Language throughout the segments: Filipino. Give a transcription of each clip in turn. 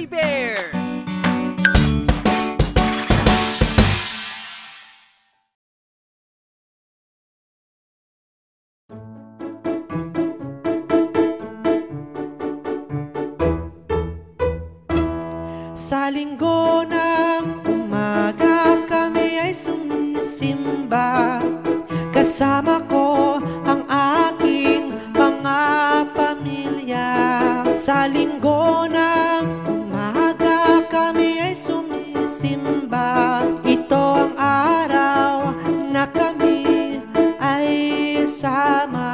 Fuzzy Bear! Sa linggo ng umaga kami ay sumisimba. Kasama ko ang aking mga pamilya. Sa linggo ng umaga kami ay sumisimba. Ito ang araw na kami ay sama-sama.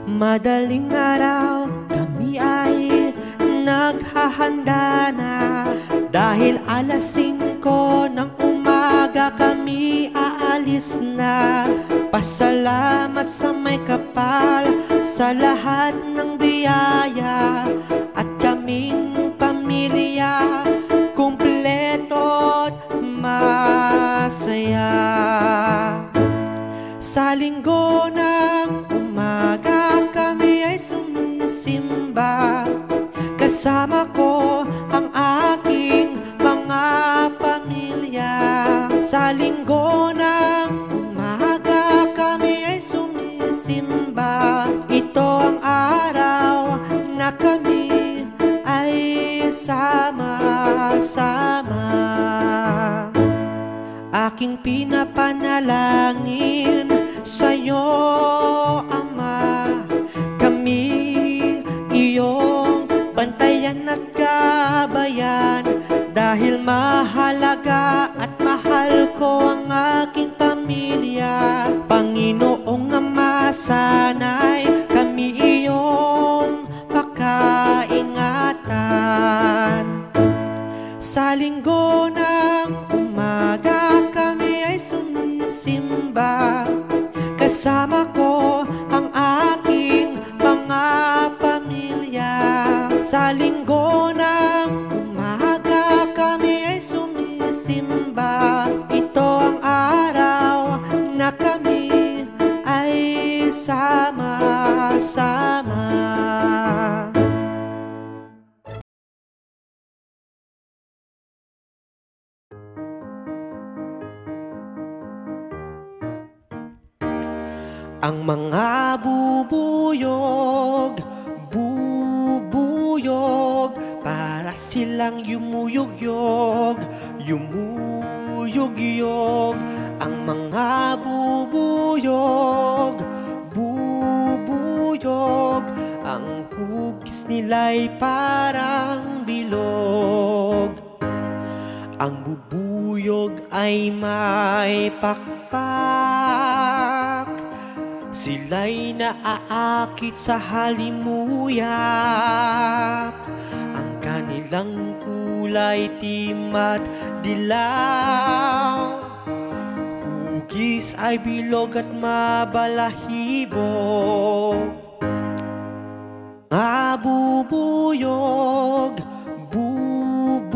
Madaling araw kami ay naghahanda na. Dahil alas 5 ng umaga kami aalis na. Pasalamat sa may kapal sa lahat ng biyaya. At kaming pamilya kumpleto at masaya. Sa linggo ng umaga kami ay sumisimba. Kasama ko ang aking mga pamilya. Sa linggo ng umaga kami ay sumisimba. Ito ang araw na kami ay sama-sama. Aking pinapanalangin sa'yo, Ama, kami iyong bantayan at gabayan. Dahil mahalaga at mahal ko ang aking pamilya. Panginoong Ama, sana'y kami iyong pakaingatan. Sa linggo ng umaga kami ay sumisimba. Kasama ko ang aking mga pamilya. Sa linggo ng umaga kami ay sumisimba. Ito ang araw na kami ay sama-sama. Ang mga bubuyog, bubuyog, para silang yumuyog-yog, yumuyog-yog. Ang mga bubuyog, bubuyog, ang hugis nila'y parang bilog. Ang bubuyog ay may pakpak, sila'y naaakit sa halimuyak. Ang kanilang kulay itim at dilaw, hugis ay bilog at mabalahibo. Mga bubuyog, bubuyog,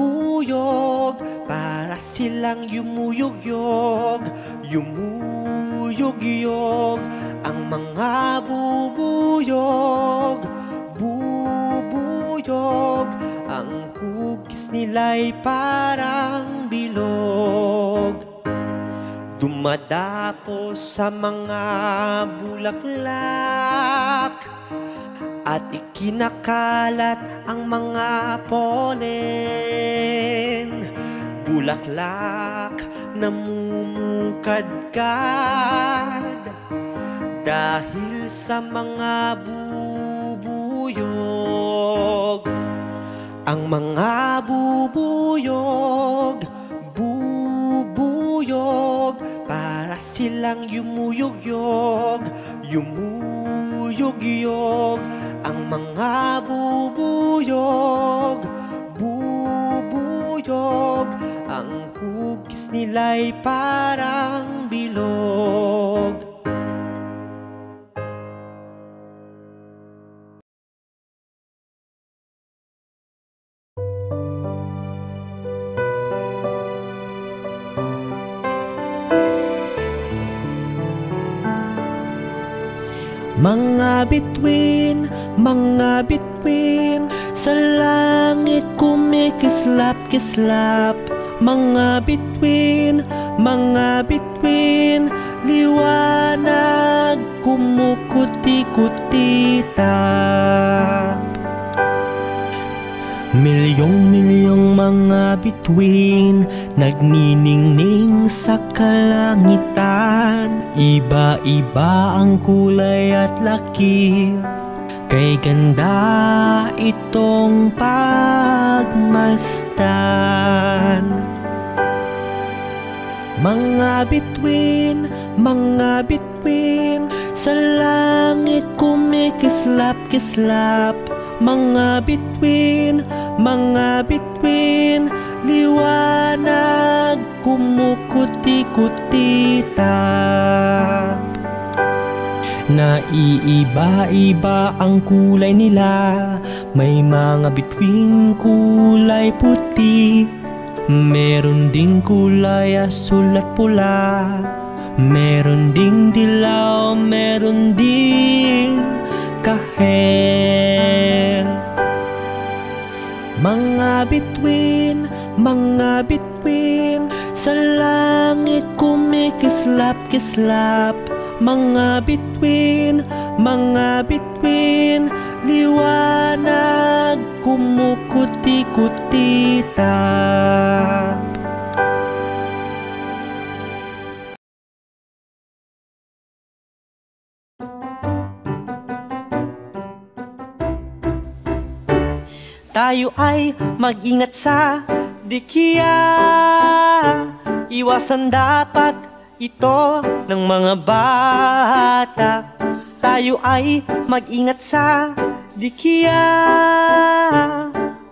para silang yumuyog-yog, yumuyog-yog. Ang mga bubuyog, bubuyog, ang hugis nila'y parang bilog. Dumadapos sa mga bulaklak at ikinakalat ang mga polen. Bulaklak namumukadkad dahil sa mga bubuyog. Ang mga bubuyog, bubuyog, para silang yumuyog-yog, yumuyog-yog. Ang mga bubuyog, bubuyog, ang hugis nila'y parang bilog. Mga bituin sa langit kumikislap-kislap. Mga bituin, liwanag kumukuti-kutitap. Milyong-milyong mga bituin nagniningning sa kalangitan. Iba-iba ang kulay at laki, kay ganda itong pagmasdan. Mga bituin sa langit kumikislap-kislap. Mga bituin, liwanag kumukuti-kutitap. Naiiba-iba ang kulay nila. May mga bituin kulay puti, meron ding kulay asul at pula, meron ding dilaw, meron ding kahel. Mga bituin sa langit kumikislap-kislap. Mga bituin, liwanag kumukuti-kutitap. Tayo ay mag-ingat sa dikiya, iwasan dapat ito ng mga bata. Tayo ay mag-ingat sa dikiya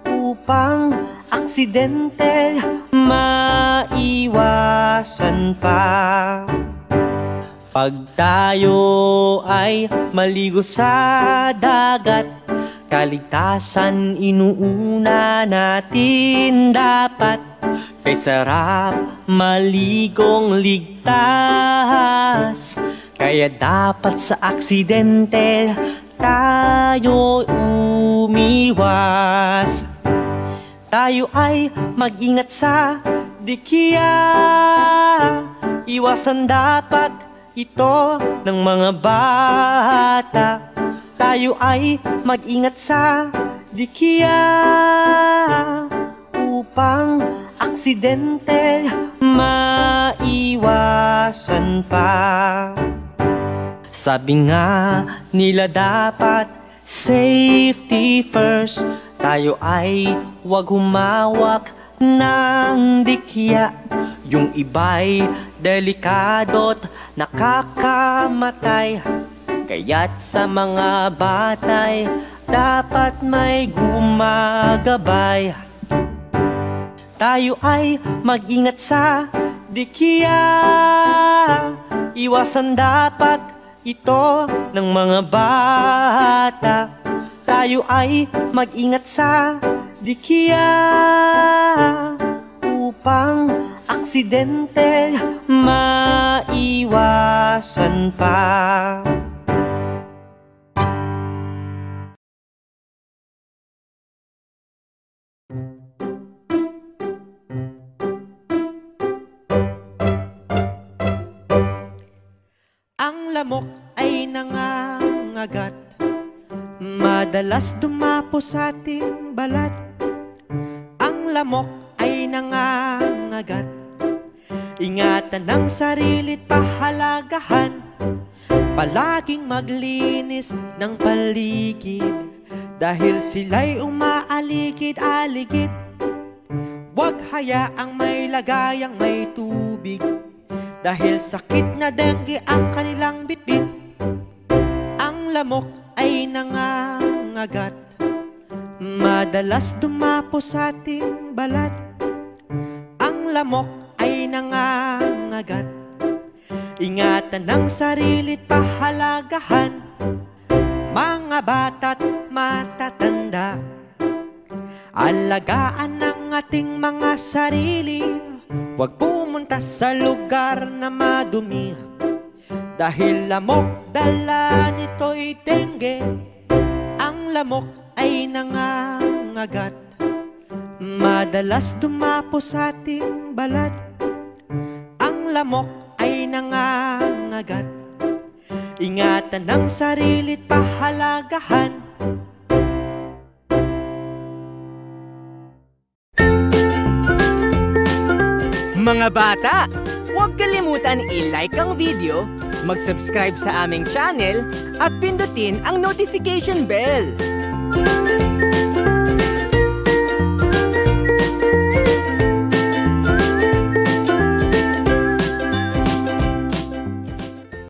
upang aksidente maiwasan pa. Pag tayo ay maligo sa dagat, kaligtasan inuuna natin dapat. Kay sarap maligong ligtas, kaya dapat sa aksidente tayo umiwas. Tayo ay mag-ingat sa dikiya, iwasan dapat ito ng mga bata. Tayo ay mag-ingat sa dikiya upang aksidente maiwasan pa. Sabi nga nila dapat safety first. Tayo ay huwag humawak ng dikiya. Yung iba'y delikado't nakakamatay, kaya't sa mga batay dapat may gumagabay. Tayo ay mag-ingat sa dikiya, iwasan dapat ito ng mga bata. Tayo ay mag-ingat sa dikiya upang aksidente maiwasan pa. Ang lamok ay nangangagat, madalas dumapo sa ating balat. Ang lamok ay nangangagat, ingatan ang sarili't pahalagahan. Palaging maglinis ng paligid, dahil sila'y umaaligid-aligid. Huwag hayaang may lagayang may tubig, dahil sakit na dengue ang kanilang bitbit. Ang lamok ay nangangagat, madalas dumapo sa ating balat. Ang lamok ay nangangagat, ingatan ang sarili't pahalagahan. Mga bata't matatanda, alagaan ang ating mga sarili. Huwag pumunta sa lugar na madumi, Dahil lamok dala nito'y dengue, ang lamok ay nangangagat, madalas dumapo sa ating balat. Ang lamok ay nangangagat, ingatan ang sarili't pahalagahan. Mga bata, huwag kalimutan i-like ang video, mag-subscribe sa aming channel, at pindutin ang notification bell.